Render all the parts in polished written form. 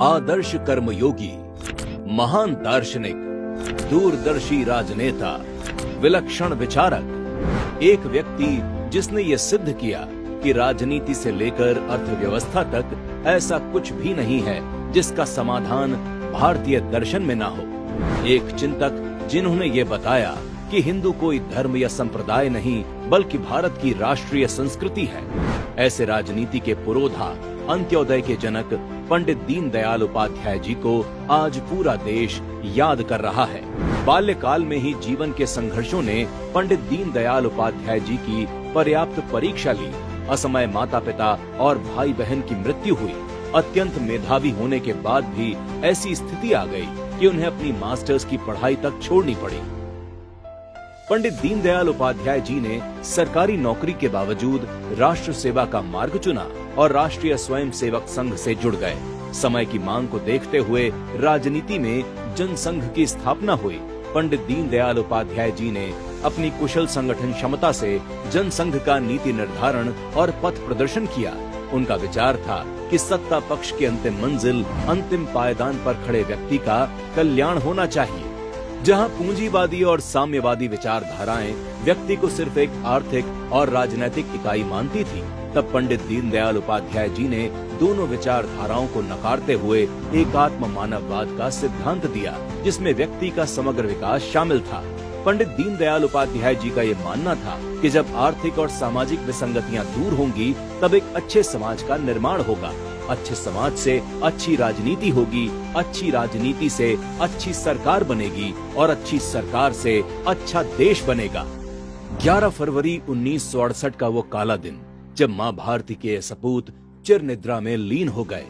आदर्श कर्मयोगी, महान दार्शनिक, दूरदर्शी राजनेता, विलक्षण विचारक, एक व्यक्ति जिसने ये सिद्ध किया कि राजनीति से लेकर अर्थव्यवस्था तक ऐसा कुछ भी नहीं है जिसका समाधान भारतीय दर्शन में ना हो। एक चिंतक जिन्होंने ये बताया कि हिंदू कोई धर्म या संप्रदाय नहीं बल्कि भारत की राष्ट्रीय संस्कृति है। ऐसे राजनीति के पुरोधा, अंत्योदय के जनक पंडित दीनदयाल उपाध्याय जी को आज पूरा देश याद कर रहा है। बाल्यकाल में ही जीवन के संघर्षों ने पंडित दीनदयाल उपाध्याय जी की पर्याप्त परीक्षा ली। असमय माता पिता और भाई बहन की मृत्यु हुई। अत्यंत मेधावी होने के बाद भी ऐसी स्थिति आ गई कि उन्हें अपनी मास्टर्स की पढ़ाई तक छोड़नी पड़ी। पंडित दीनदयाल उपाध्याय जी ने सरकारी नौकरी के बावजूद राष्ट्र सेवा का मार्ग चुना और राष्ट्रीय स्वयंसेवक संघ से जुड़ गए। समय की मांग को देखते हुए राजनीति में जनसंघ की स्थापना हुई। पंडित दीनदयाल उपाध्याय जी ने अपनी कुशल संगठन क्षमता से जनसंघ का नीति निर्धारण और पथ प्रदर्शन किया। उनका विचार था कि सत्ता पक्ष की अंतिम मंजिल अंतिम पायदान पर खड़े व्यक्ति का कल्याण होना चाहिए। जहां पूंजीवादी और साम्यवादी विचारधाराएं व्यक्ति को सिर्फ एक आर्थिक और राजनैतिक इकाई मानती थी, तब पंडित दीनदयाल उपाध्याय जी ने दोनों विचारधाराओं को नकारते हुए एकात्म मानववाद का सिद्धांत दिया, जिसमें व्यक्ति का समग्र विकास शामिल था। पंडित दीनदयाल उपाध्याय जी का ये मानना था कि जब आर्थिक और सामाजिक विसंगतियां दूर होंगी तब एक अच्छे समाज का निर्माण होगा। अच्छे समाज से अच्छी राजनीति होगी, अच्छी राजनीति से अच्छी सरकार बनेगी और अच्छी सरकार से अच्छा देश बनेगा। 11 फरवरी 1968 का वो काला दिन जब मां भारती के सपूत चिर निद्रा में लीन हो गए,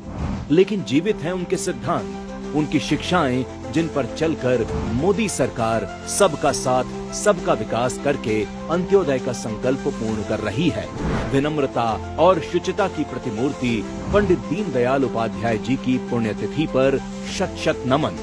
लेकिन जीवित हैं उनके सिद्धांत, उनकी शिक्षाएं, जिन पर चलकर मोदी सरकार सबका साथ सबका विकास करके अंत्योदय का संकल्प पूर्ण कर रही है। विनम्रता और शुचिता की प्रतिमूर्ति पंडित दीनदयाल उपाध्याय जी की पुण्यतिथि पर शत शत नमन।